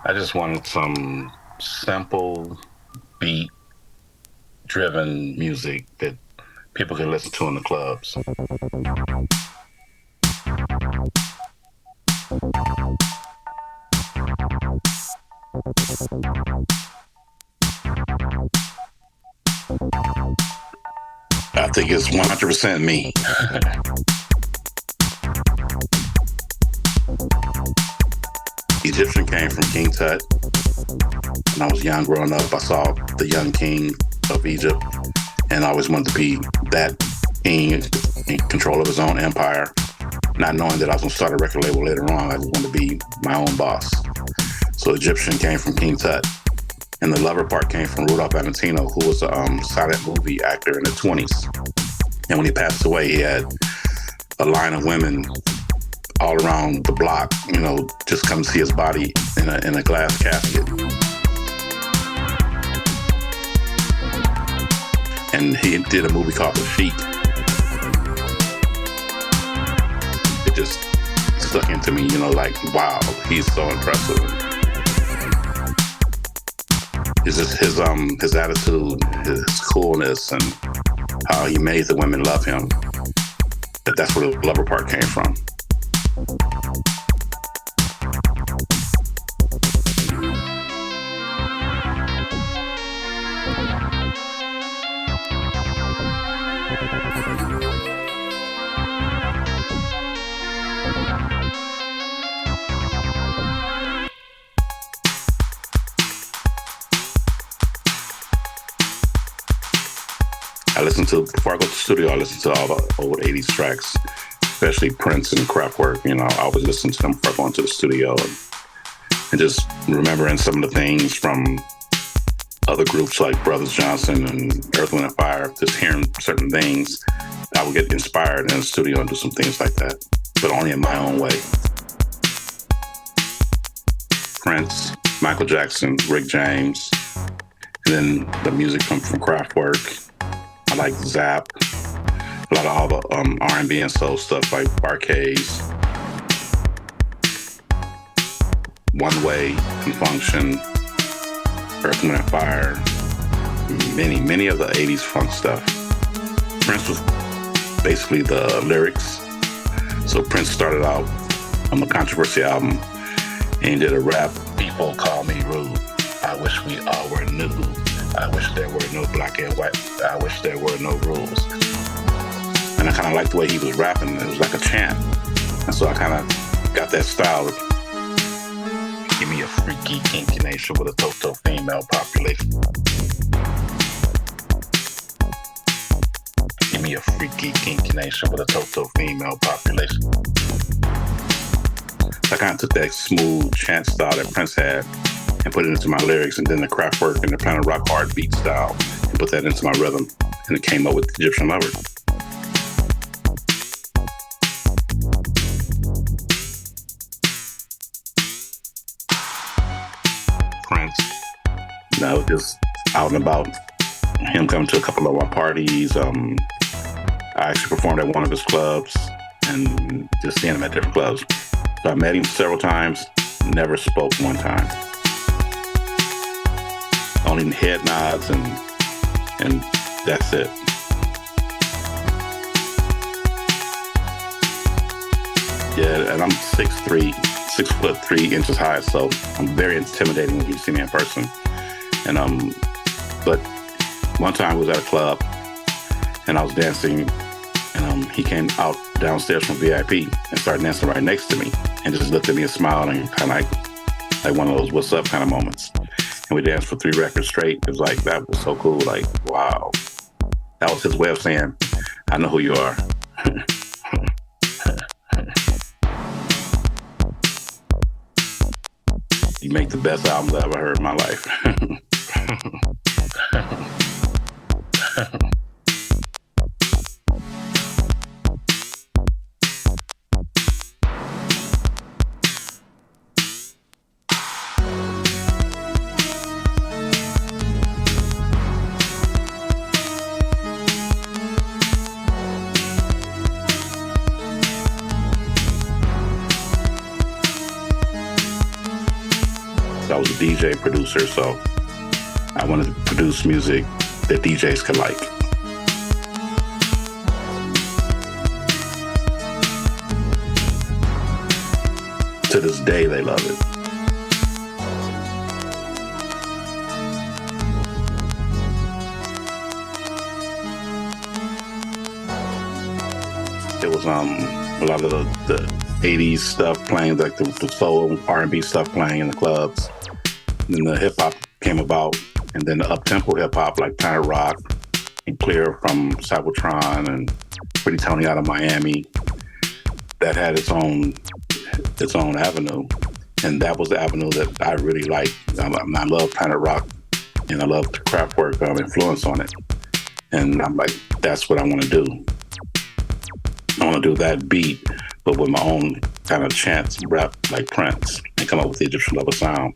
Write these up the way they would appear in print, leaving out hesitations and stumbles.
I just wanted some simple beat driven music that people can listen to in the clubs. I think it's 100% me. Egyptian came from King Tut. When I was young growing up, I saw the young king of Egypt, and I always wanted to be that king in control of his own empire, not knowing that I was going to start a record label later on. I just wanted to be my own boss. So Egyptian came from King Tut. And the lover part came from Rudolph Valentino, who was a silent movie actor in the 20s. And when he passed away, he had a line of women all around the block, just come see his body in a glass casket. And he did a movie called The Sheik. It just stuck into me, wow, he's so impressive. It's just his attitude, his coolness, and how he made the women love him. That's where the lover part came from. Before I go to the studio, I listen to all the old 80s tracks, especially Prince and Kraftwerk. I always listen to them before I go into the studio and just remembering some of the things from other groups like Brothers Johnson and Earth, Wind & Fire. Just hearing certain things, I would get inspired in the studio and do some things like that, but only in my own way. Prince, Michael Jackson, Rick James, and then the music comes from Kraftwerk. I like Zap, a lot of all the R&B and soul stuff like Barcades, One Way, Function, Earth, Wind & Fire, many of the 80s funk stuff. Prince was basically the lyrics. So Prince started out on the Controversy album and he did a rap. People call me rude. I wish we all were new. I wish there were no black and white. I wish there were no rules. And I kind of liked the way he was rapping. It was like a chant. And so I kind of got that style. Give me a freaky, kinky nation with a total female population. Give me a freaky, kinky nation with a total female population. So I kind of took that smooth chant style that Prince had and put it into my lyrics, and then the Kraftwerk and the Planet Rock hard beat style, and put that into my rhythm, and it came up with Egyptian Lover. Prince, just out and about, him coming to a couple of our parties. I actually performed at one of his clubs, and just seeing him at different clubs. So I met him several times, never spoke one time. Only head nods and that's it. Yeah, and I'm 6'3", 6'3" high, so I'm very intimidating when you see me in person. And but one time I was at a club and I was dancing, and he came out downstairs from VIP and started dancing right next to me, and just looked at me and smiled, and kind of like one of those "what's up" kind of moments. And we danced for 3 records straight. It was like, that was so cool. Like, wow. That was his way of saying, I know who you are. You make the best albums I ever heard in my life. was a DJ producer, so I wanted to produce music that DJs could like. To this day, they love it. It was a lot of the 80s stuff playing, like the soul R&B stuff playing in the clubs. And then the hip hop came about, and then the up-tempo hip hop like Planet Rock and Clear from Cybertron and Pretty Tony out of Miami, that had its own avenue, and that was the avenue that I really liked. I love Planet Rock, and I love the Kraftwerk influence on it, and I'm like, that's what I want to do. I want to do that beat, but with my own kind of chant rap like Prince, and come up with the Egyptian Lover sound.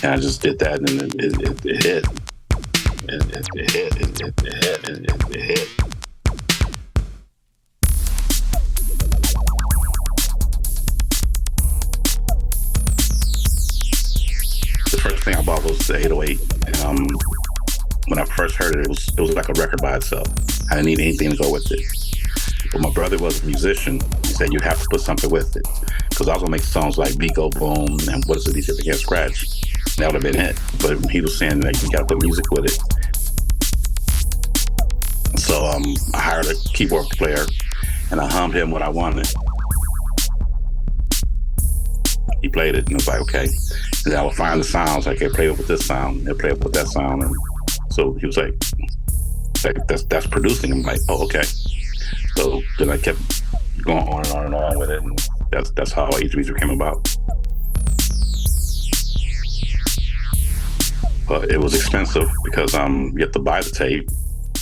And I just did that, and it hit. It hit. The first thing I bought was the 808, and when I first heard it, it was like a record by itself. I didn't need anything to go with it. But my brother was a musician. He said, you have to put something with it. Because I was going to make songs like Beat Go Boom and What is the DJ That Can't Scratch? That would have been it. But he was saying that you got to put music with it. So I hired a keyboard player and I hummed him what I wanted. He played it and I was like, okay. And then I would find the sounds, like, hey, play it with this sound, and play it with that sound. And so he was like that's producing. I'm like, oh, okay. So then I kept going on and on and on with it, and that's how Each Music came about. But it was expensive because you have to buy the tape,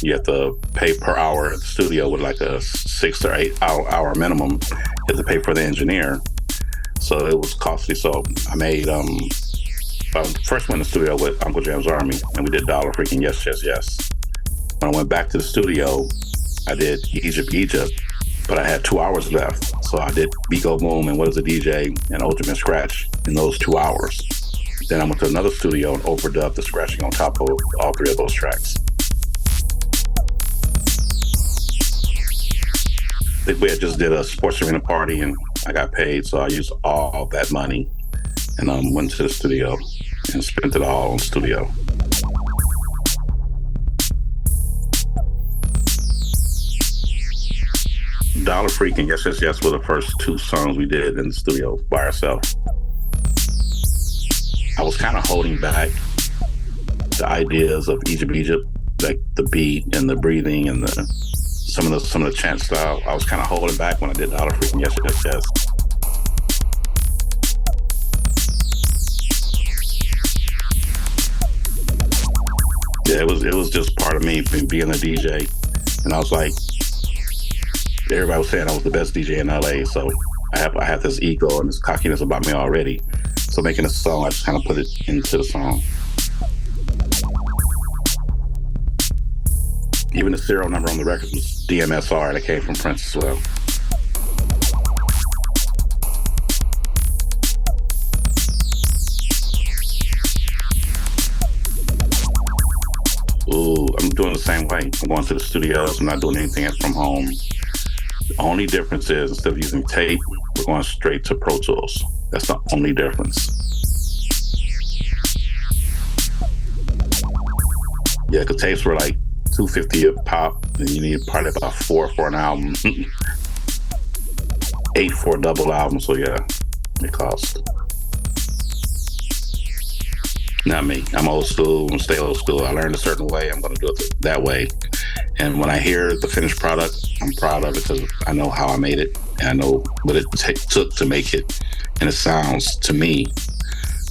you have to pay per hour at the studio with like a 6 or 8 hour minimum. You have to pay for the engineer, so it was costly. So I made I first went to the studio with Uncle Jam's Army, and we did Dollar Freaking Yes Yes Yes. When I went back to the studio, I did Egypt, but I had 2 hours left. So I did Beat Go Boom and What is a DJ and Ultimate Scratch in those 2 hours. Then I went to another studio and overdubbed the scratching on top of all 3 of those tracks. I think we had just did a sports arena party and I got paid, so I used all that money and went to the studio and spent it all on studio. Dollar Freak and Yes Yes Yes were the first 2 songs we did in the studio by ourselves. I was kind of holding back the ideas of Egypt, like the beat and the breathing and some of the chant style. I was kind of holding back when I did Dollar Freak and Yes Yes Yes. Yeah, it was just part of me being a DJ, and I was like, everybody was saying I was the best DJ in LA, so I have this ego and this cockiness about me already. So making a song, I just kind of put it into the song. Even the serial number on the record was DMSR, that came from Prince as well. Ooh, I'm doing the same way. I'm going to the studios. I'm not doing anything from home. The only difference is instead of using tape, we're going straight to Pro Tools. That's the only difference. Yeah, because tapes were like $250 a pop, and you need probably about 4 for an album, 8 for a double album. So yeah, it costs. Not me. I'm old school. I'm stay old school. I learned a certain way. I'm going to do it that way. And when I hear the finished product, I'm proud of it because I know how I made it and I know what it took to make it. And it sounds to me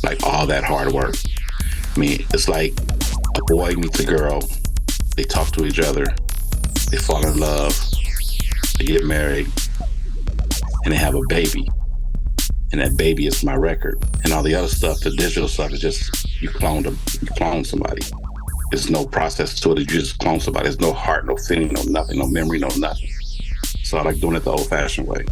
like all that hard work. I mean, it's like a boy meets a girl, they talk to each other, they fall in love, they get married, and they have a baby. And that baby is my record. And all the other stuff, the digital stuff, is just you clone somebody. There's no process to it. You just clone somebody. There's no heart, no feeling, no nothing, no memory, no nothing. So I like doing it the old-fashioned way.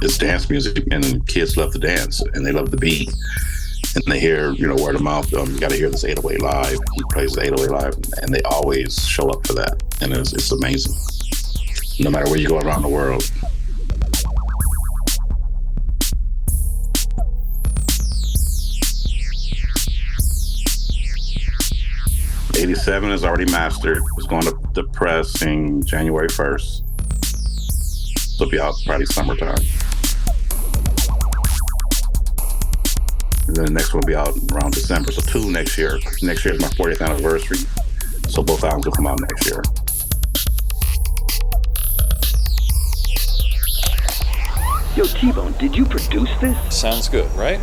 it's dance music, and kids love to dance and they love the beat. And they hear, word of mouth. You got to hear this 808 live. He plays the 808 live, and they always show up for that, and it's amazing. No matter where you go around the world. '87 is already mastered. It's going to the pressing January 1st. It'll be out probably summertime. And then the next one will be out around December. So 2 next year. Next year is my 40th anniversary. So both albums will come out next year. Yo, Tbone, did you produce this? Sounds good, right?